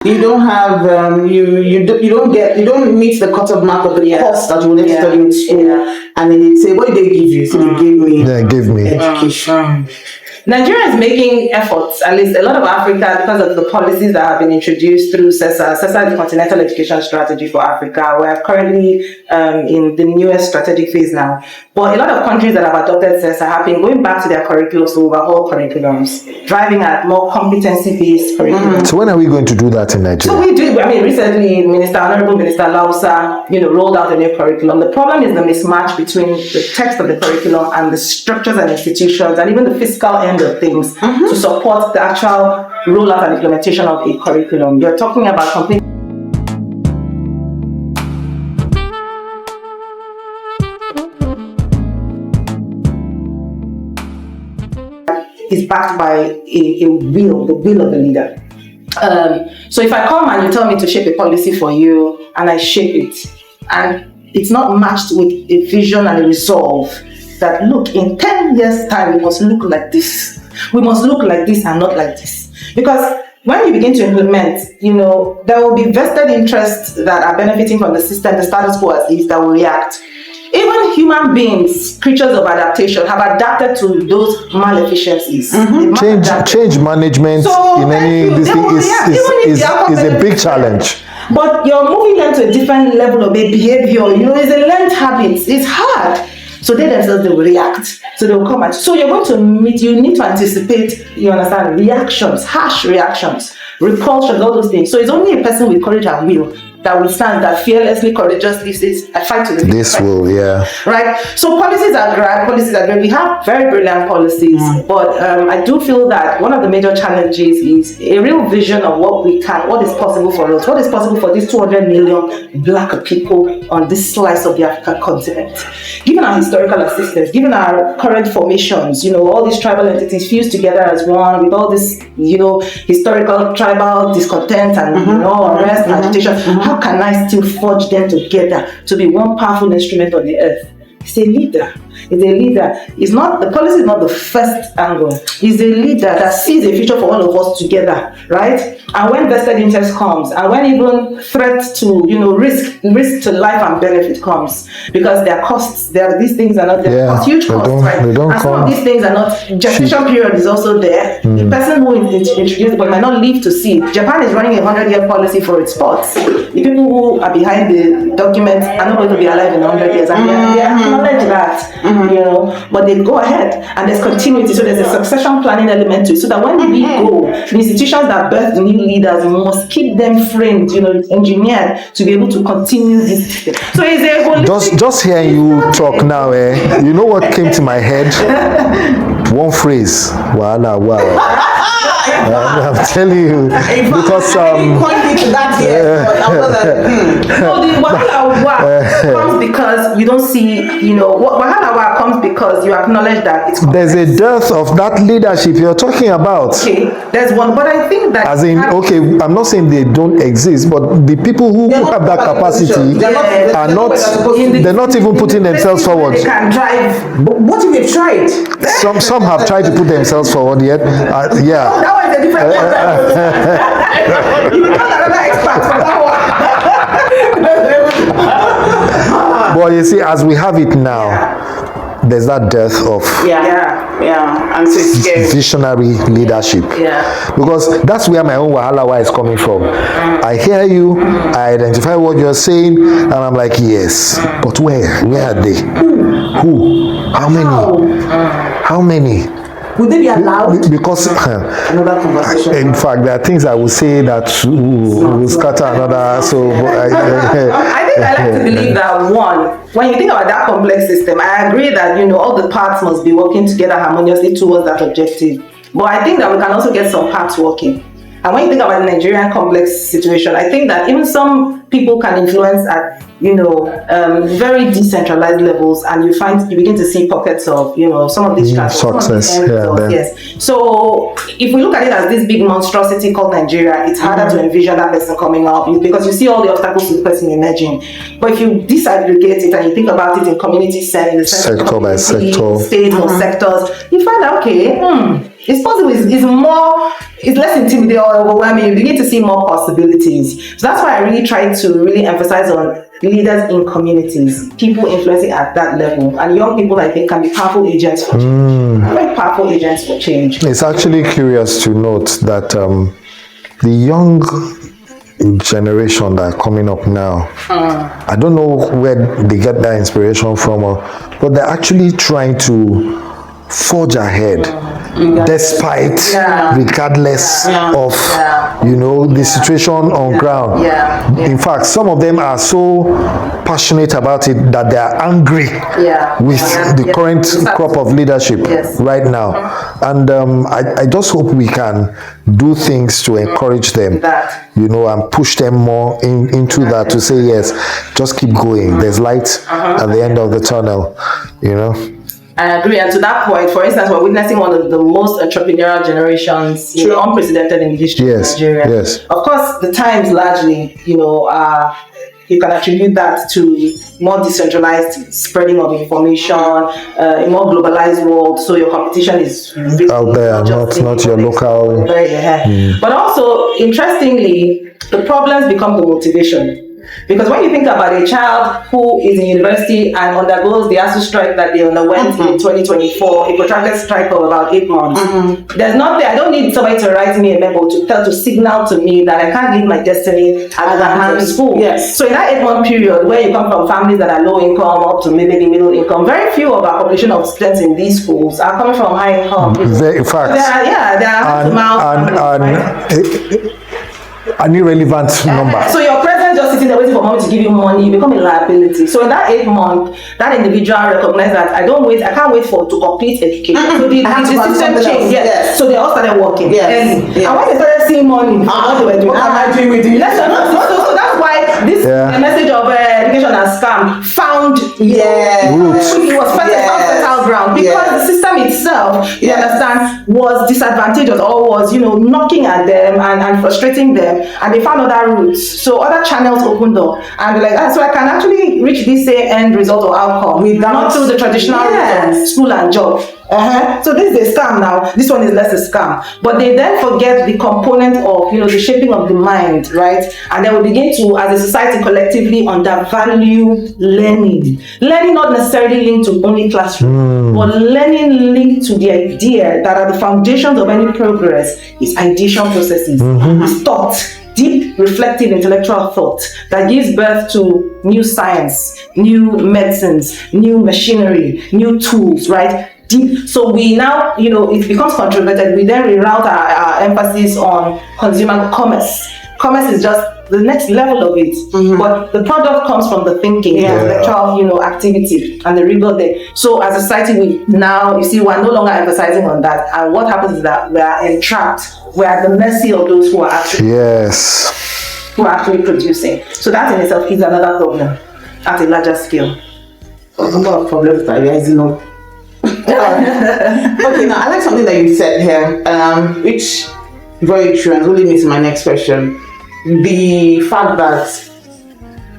You don't have you don't meet the cut-off mark of the course that you wanted to study in school, and then they say, what did they give you? So they gave me education. Nigeria is making efforts, at least a lot of Africa, because of the policies that have been introduced through CESA. CESA is the Continental Education Strategy for Africa. We're currently in the newest strategic phase now. But a lot of countries that have adopted CESA have been going back to their curriculums to overhaul curriculums, driving at more competency-based curriculums. So when are we going to do that in Nigeria? So we do. I mean, recently, Honorable Minister Lausa, rolled out a new curriculum. The problem is the mismatch between the text of the curriculum and the structures and institutions and even the fiscal end of things to support the actual rollout and implementation of a curriculum. You're talking about complete is backed by the will of the leader. So if I come and you tell me to shape a policy for you and I shape it and it's not matched with a vision and a resolve that, look, in 10 years time we must look like this. We must look like this and not like this. Because when you begin to implement, there will be vested interests that are benefiting from the system, the status quo as is, that will react. Even human beings, creatures of adaptation, have adapted to those malefficiencies. Change management in any this is a big challenge. But you're moving them to a different level of behavior. It's a learned habit. It's hard. So they themselves, they will react. So they will come at you. So you're going to you need to anticipate, you understand, reactions, harsh reactions, repulsions, all those things. So it's only a person with courage and will that will stand, that fearlessly, courageously says, I fight to the this will, right? So policies are great. We have very brilliant policies, but I do feel that one of the major challenges is a real vision of what is possible for us, what is possible for these 200 million Black people on this slice of the African continent. Given our historical assistance, given our current formations, all these tribal entities fused together as one with all this, historical tribal discontent and unrest and agitation. How can I still forge them together to be one powerful instrument on the earth? It's a leader. The policy is not the first angle. It's a leader that sees a future for all of us together, right? And when vested interest comes, and when even threat to, risk to life and benefit comes, because there are costs, these things are not there. Huge costs, right? And some of these things are not, gestation period is also there. The person who introduced it might not live to see it. Japan is running a 100-year policy for its sports. The people who are behind the document are not going to be alive in 100 years, and they acknowledge that, but they go ahead, and there's continuity. So there's a succession planning element to it, so that when we go, the institutions that birth the new leaders, we must keep them framed, engineered to be able to continue this. So it's a holistic. Just hearing you talk now, you know what came to my head? One phrase, wow. I'm telling you, because the wahala comes because you don't see, wahala comes because you acknowledge that it's there's a dearth of that leadership you're talking about. Okay, there's one, but I think that I'm not saying they don't exist, but the people who have that capacity they're not even putting themselves forward. They can drive. But what if they've tried? Some have tried to put themselves forward yet. That was a different you become another expert for that one. But you see, as we have it now, there's that dearth of and so it's scary. Visionary leadership. Because that's where my own wahala is coming from. I hear you, I identify what you're saying, and I'm like, yes, but where are they? Who? How many? Would they be allowed? Because another conversation. In fact, there are things I will say that will scatter another. So I think I like to believe that when you think about that complex system, I agree that all the parts must be working together harmoniously towards that objective. But I think that we can also get some parts working. And when you think about the Nigerian complex situation, I think that even some people can influence at very decentralized levels, and you begin to see pockets of some of these success. Yes. So if we look at it as this big monstrosity called Nigeria, it's harder to envision that person coming up because you see all the obstacles to the person emerging. But if you disaggregate it and you think about it in community setting, in the sense sector by sector, states or sectors, you find out it's possible. It's less intimidating or overwhelming. You begin to see more possibilities. So that's why I really try to really emphasize on leaders in communities, people influencing at that level, and young people, I think, can be powerful agents for change. Very powerful agents for change. It's actually curious to note that the young generation that are coming up now, I don't know where they get that inspiration from, but they're actually trying to forge ahead despite, regardless of the situation on ground. In fact, some of them are so passionate about it that they are angry with the current crop of leadership right now. And I just hope we can do things to encourage them, and push them more into that, to say, yes, just keep going. There's light at the end of the tunnel, I agree. And to that point, for instance, we're witnessing one of the most entrepreneurial generations, unprecedented in the history of Nigeria. Yes. Of course, the times largely, you can attribute that to more decentralized spreading of information, a more globalized world. So your competition is really out there, not your local. But also, interestingly, the problems become the motivation. Because when you think about a child who is in university and undergoes the ASU strike that they underwent in 2024, a protracted strike of about 8 months, there's nothing, I don't need somebody to write me a memo to signal to me that I can't leave my destiny at the hands of school. Yes. So in that 8-month period, where you come from families that are low income up to maybe middle income, very few of our population of students in these schools are coming from high income. In fact, an irrelevant number. So your presence just sitting there waiting for mommy to give you money, you become a liability. So in that 8 month, that individual recognized that I can't wait to complete education. So the system changed. Yes. So they all started working. Yes. And when they started seeing money, what they were doing. What am I doing with it? So that's why this message of education as scam found roots. It was fertile ground because the system itself, you understand, was disadvantageous or was knocking at them and frustrating them, and they found other routes. So other channels opened up, and they're like, so I can actually reach this same end result or outcome not through the traditional route of school and job. So this is a scam now. This one is less a scam. But they then forget the component of the shaping of the mind, right? And then we begin to, as a society, collectively undervalue learning. Learning not necessarily linked to only classroom, but learning linked to the idea that at the foundations of any progress is ideation processes, is thought. Deep, reflective, intellectual thought that gives birth to new science, new medicines, new machinery, new tools, right? Deep. So we now, it becomes controverted. We then reroute our emphasis on consumer commerce. Commerce is just the next level of it, but the product comes from the thinking, the intellectual, activity and the rigor there. So as a society, we're no longer emphasizing on that. And what happens is that we are entrapped. We're at the mercy of those who are actually producing. So that in itself is another problem at a larger scale. A number of problems that Okay, now I like something that you said here, which very true, and really leads to my next question. The fact that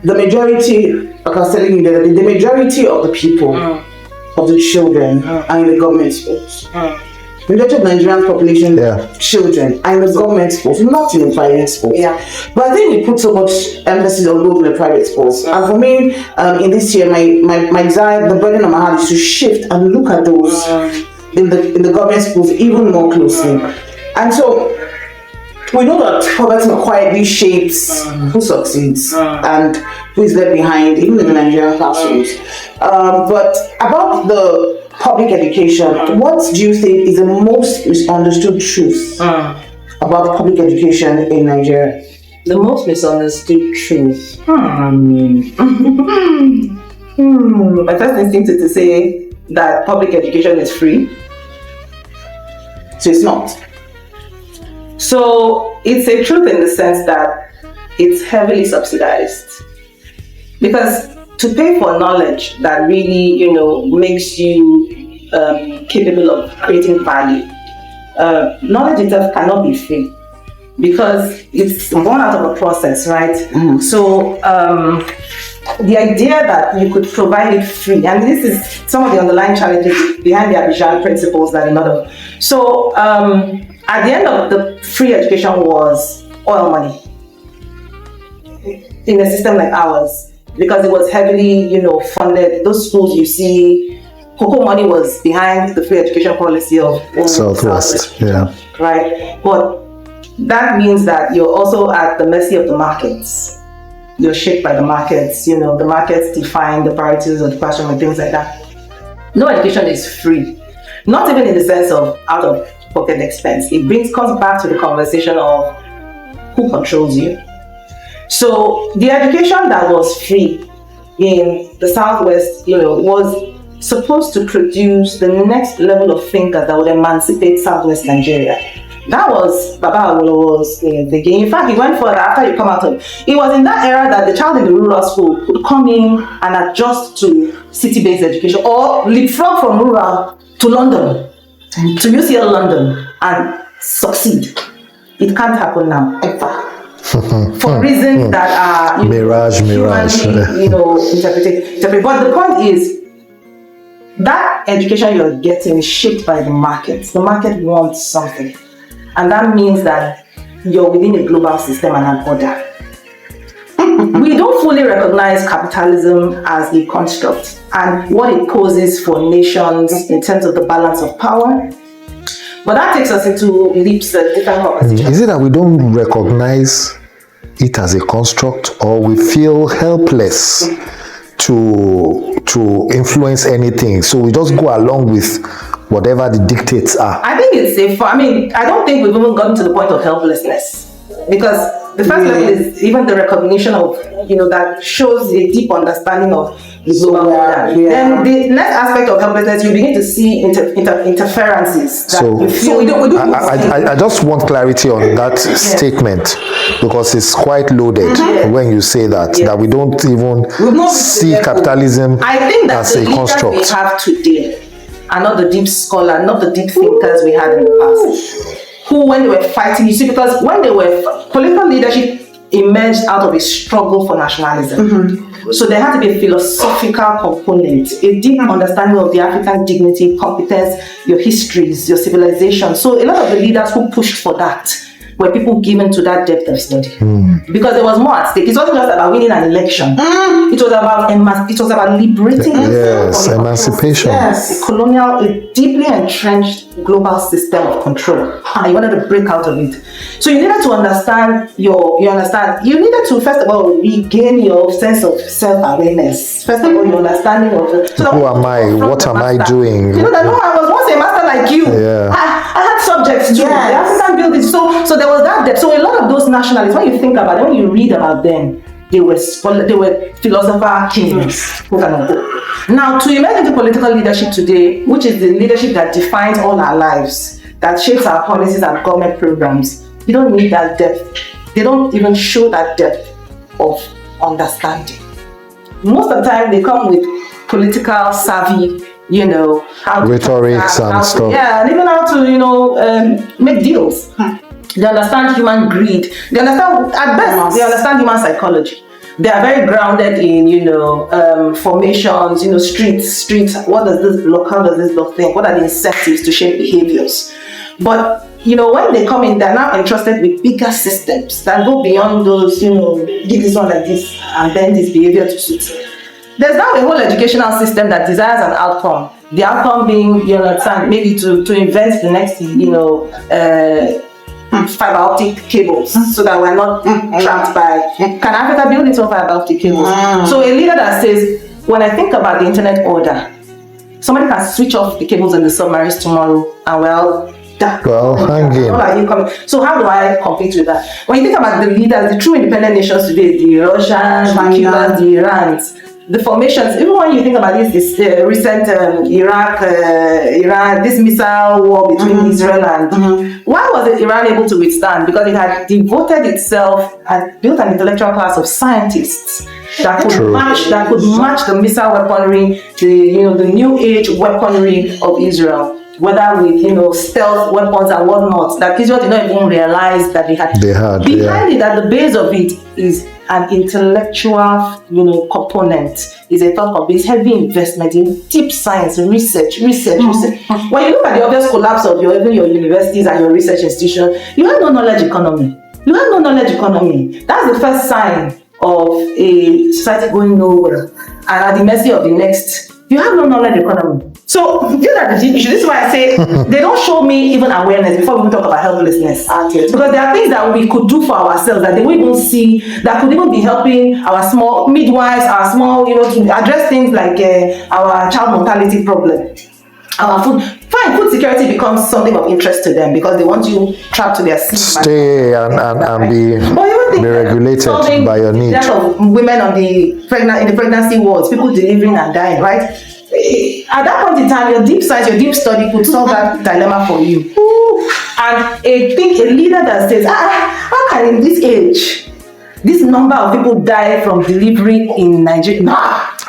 the majority, like I was telling you, the majority of the people, of the children, are in the government schools. The majority of Nigerian population, children, are in the government schools, not in the private schools. But I think we put so much emphasis on those in the private schools. And for me, in this year, my desire, the burden on my heart is to shift and look at those in the government schools even more closely. And so, we know that poverty quietly shapes who succeeds and who is left behind, even in the Nigerian classrooms. But about the public education, what do you think is the most misunderstood truth about public education in Nigeria? The most misunderstood truth. My first instinct is to say that public education is free. So it's not. So it's a truth in the sense that it's heavily subsidized. Because to pay for knowledge that really, makes you capable of creating value, knowledge itself cannot be free because it's born out of a process, right? So the idea that you could provide it free, and this is some of the underlying challenges behind the Abidjan principles that a lot of. So at the end of the free education was oil money in a system like ours, because it was heavily, funded. Those schools you see, cocoa money was behind the free education policy of Southwest, yeah, right. But that means that you're also at the mercy of the markets. You're shaped by the markets. The markets define the priorities of the classroom and things like that. No education is free, not even in the sense of out of pocket expense. It comes back to the conversation of who controls you. So the education that was free in the Southwest, was supposed to produce the next level of thinkers that would emancipate Southwest Nigeria. That was Baba Awolowo's thinking. In fact, he went further after you come out of. It was in that era that the child in the rural school could come in and adjust to city-based education, or leapfrog from rural to London, to UCL London, and succeed. It can't happen now, ever. For reasons that are mirage. Interpreted. But the point is that education you're getting is shaped by the market. The market wants something, and that means that you're within a global system and an order. We don't fully recognize capitalism as a construct and what it poses for nations in terms of the balance of power. But that takes us into leaps at different conversations. Is it that we don't recognize it as a construct, or we feel helpless to influence anything, so we just go along with whatever the dictates are? I think it's safe. I don't think we've even gotten to the point of helplessness, because the first level is even the recognition of, that shows a deep understanding of the global order. Then the next aspect of helplessness, you begin to see interferences that you feel. I just want clarity on that statement, because it's quite loaded when you say that we don't even see capitalism I think that as a construct. We have today are not the deep scholar, not the deep thinkers we had in the past. Who, when they were fighting, you see, because when they were, political leadership emerged out of a struggle for nationalism. So there had to be a philosophical component, a deep understanding of the African dignity, competence, your histories, your civilization. So a lot of the leaders who pushed for that were people given to that depth of study, because there was more at stake. It wasn't just about winning an election. It was about liberating emancipation. A deeply entrenched global system of control, and you wanted to break out of it. So you needed to understand you needed to, first of all, regain your sense of self-awareness. First of all, your understanding of who am I? What am I doing? That I was once a master like you. I had subjects too. The African building. So there was that depth. So a lot of those nationalists, when you think about it, when you read about them, they were philosopher kings. Now, to emerge into political leadership today, which is the leadership that defines all our lives, that shapes our policies and government programs, you don't need that depth. They don't even show that depth of understanding. Most of the time, they come with political savvy, how rhetorics and stuff. And even how to, make deals. They understand human greed. They understand, at best, they understand human psychology. They are very grounded in, formations, streets. What does this block? How does this block think? What are the incentives to shape behaviors? But, when they come in, they're now entrusted with bigger systems that go beyond those, give this one like this, and then this behavior to suit. There's now a whole educational system that desires an outcome. The outcome being, maybe to invent the next, fiber optic cables, so that we're not trapped by. Can Africa build its own fiber optic cables? So a leader that says, when I think about the internet order, somebody can switch off the cables in the submarines tomorrow, and hanging. What are you coming? So how do I compete with that? When you think about the leaders, the true independent nations today, the Russians, the Cubans, the Irans, the formations, even when you think about this recent Iran, this missile war between Israel and, why was Iran able to withstand? Because it had devoted itself and built an intellectual class of scientists that could match the missile weaponry, the new age weaponry of Israel. whether with stealth weapons and whatnot, that Israel did not even realize that they had. Behind it, at the base of it is an intellectual, component. Is a thought of this heavy investment in deep science, research. When you look at the obvious collapse of even your universities and your research institutions, you have no knowledge economy. That's the first sign of a society going nowhere and at the mercy of the next. You have no knowledge economy. So these are the issues. This is why I say they don't show me even awareness before we even talk about helplessness. Because there are things that we could do for ourselves that they won't even see, that could even be helping our small midwives, our small, to address things like our child mortality problem. Our food security becomes something of interest to them because they want you trapped to their seat. Stay and be regulated by your needs. Of women in the pregnancy wards, people delivering and dying, right? At that point in time, your deep science, your deep study could solve that dilemma for you. And I think a leader that says, how can in this age, this number of people die from delivery in Nigeria?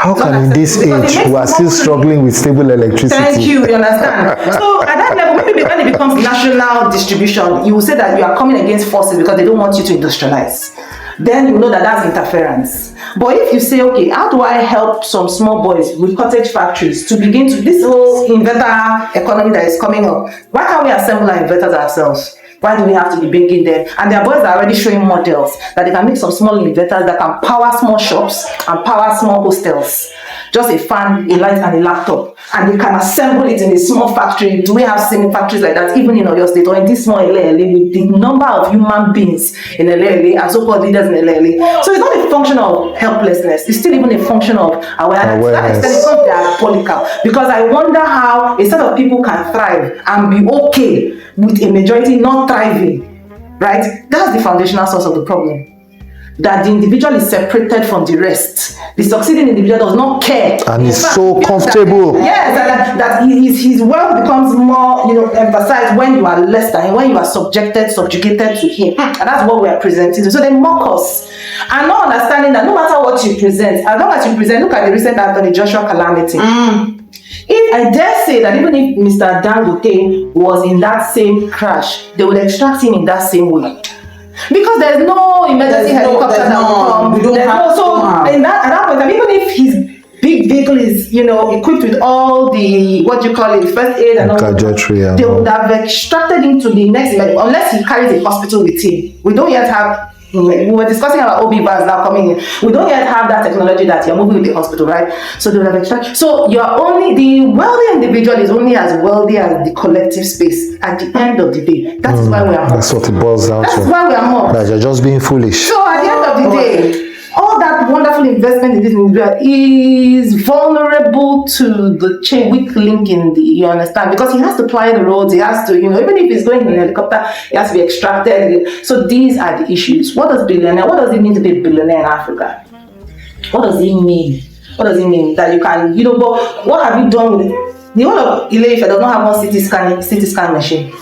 How can in this age we are still struggling with stable electricity? Thank you understand? So at that level, maybe when it becomes national distribution, you will say that you are coming against forces because they don't want you to industrialize. Then you know that that's interference. But if you say, okay, how do I help some small boys with cottage factories to begin to, this whole inverter economy that is coming up, why can't we assemble our inverters ourselves? Why do we have to be bringing them? And their boys are already showing models that they can make some small inverters that can power small shops and power small hostels. Just a fan, a light, and a laptop. And they can assemble it in a small factory. Do we have similar factories like that, even in Oyo State or in this small LLA, with the number of human beings in LLA and so-called leaders in LLA? So it's not a function of helplessness. It's still even a function of awareness. To that extent, it's not diabolical. Because I wonder how a set of people can thrive and be okay with a majority not thriving, right? That's the foundational source of the problem. That the individual is separated from the rest. The succeeding individual does not care. And is so comfortable. Yes, that his wealth becomes more, emphasized when you are less than him, when you are subjugated to him. And that's what we are presenting. So they mock us. And not understanding that no matter what you present, as long as you present, look at the recent Anthony Joshua calamity. If I dare say that even if Mr. Dangote was in that same crash, they would extract him in that same way. Because there's no emergency helicopter that will come. At that point, even if his big vehicle is, equipped with all the, first aid and all that, they would have extracted him to the next level, unless he carries a hospital with him. We don't yet have. We were discussing about OB bars now coming in. We don't yet have that technology that you're moving with the hospital, right? So they would have extracted. So the wealthy individual is only as wealthy as the collective space at the end of the day. That is why we are more. That's what it boils down to. That's why we are more. That you're just being foolish. So at the end of the day, all that wonderful investment in this individual is vulnerable to the weak link in the, you understand? Because he has to ply the roads, he has to, even if he's going in a helicopter, he has to be extracted. So these are the issues. What does it mean to be a billionaire in Africa? What does it mean? What does it mean? That you can, but what have you done with it? The whole of Ile-Ife does not have one CT scan machine.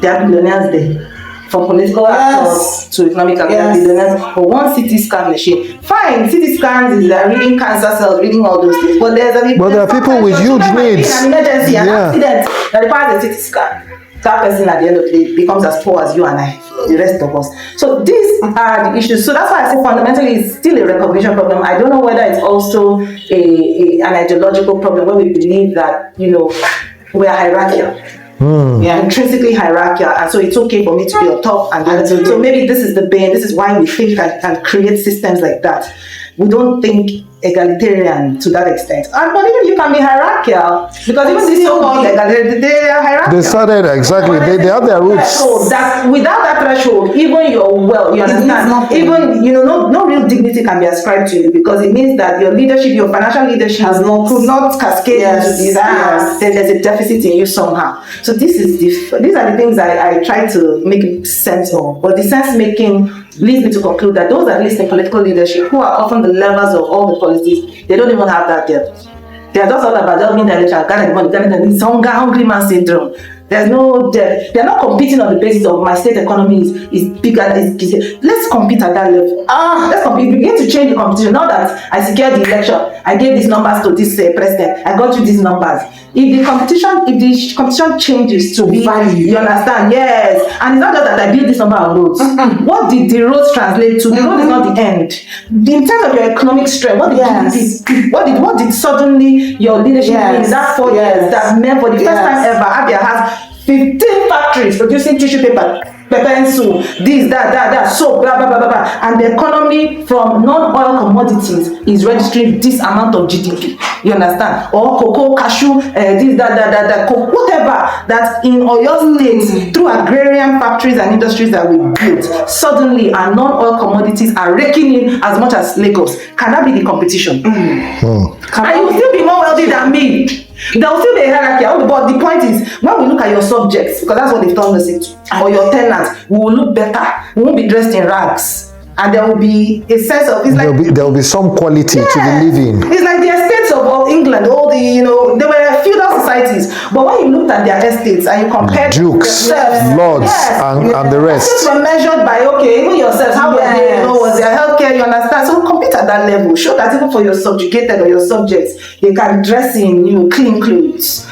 There are billionaires there. From political actors to economic billionaires, for one CT scan machine. Fine, CT scans is reading cancer cells, reading all those things. But there are people with huge needs. An emergency, an accident, that requires a CT scan. That person at the end of the day becomes as poor as you and I, the rest of us. So these are the issues. So that's why I say fundamentally it's still a recognition problem. I don't know whether it's also an ideological problem where we believe that, we are hierarchical. Intrinsically hierarchical, and so it's okay for me to be on top. And so maybe this is the bane. This is why we think and create systems like that. We don't think egalitarian to that extent. But even you can be hierarchical, because even these so-called egalitarian, they are hierarchical. They started, exactly. They have their roots. That without that threshold, even your wealth, you understand, even no real dignity can be ascribed to you, because it means that your leadership, your financial leadership could not cascade into these. Then there's a deficit in you somehow. So these are the things I try to make sense of. But the sense making leads me to conclude that those that list in political leadership, who are often the levers of all the policies, they don't even have that depth. They are just all about delving direction, hungry man syndrome. There's no debt. They're not competing on the basis of my state economy is bigger. Let's compete at that level. Let's compete. We begin to change the competition. Now that I secured the election, I gave these numbers to this president. I got you these numbers. If the competition changes to be value, you understand? Yes. And it's not just that I built this number of roads. What did the roads translate to? The road is not the end. In terms of your economic strength, what did suddenly your leadership mean in that 4 years that meant for the first time ever Abia has 15 factories producing tissue paper, pencil, this, that, soap, blah, blah, blah, blah, blah. And the economy from non-oil commodities is registering this amount of GDP. You understand? Or cocoa, cashew, this, that, whatever that in Oyo State, through agrarian factories and industries that we built, suddenly our non-oil commodities are raking in as much as Lagos. Can that be the competition? And you will still be more wealthy than me. There will still be a hierarchy, but the point is, when we look at your subjects, because that's what they've turned us into, or your tenants, we will look better. We won't be dressed in rags, and there will be a sense of there will be some quality to the living. It's like the estates of England, all the there were feudal societies, but when you looked at their estates and you compared dukes, lords, and the rest, estates were measured by even yourselves. How were they? Was their healthcare? You understand? So compete at that level. Show that even for your subjugated or your subjects, they can dress in clean clothes.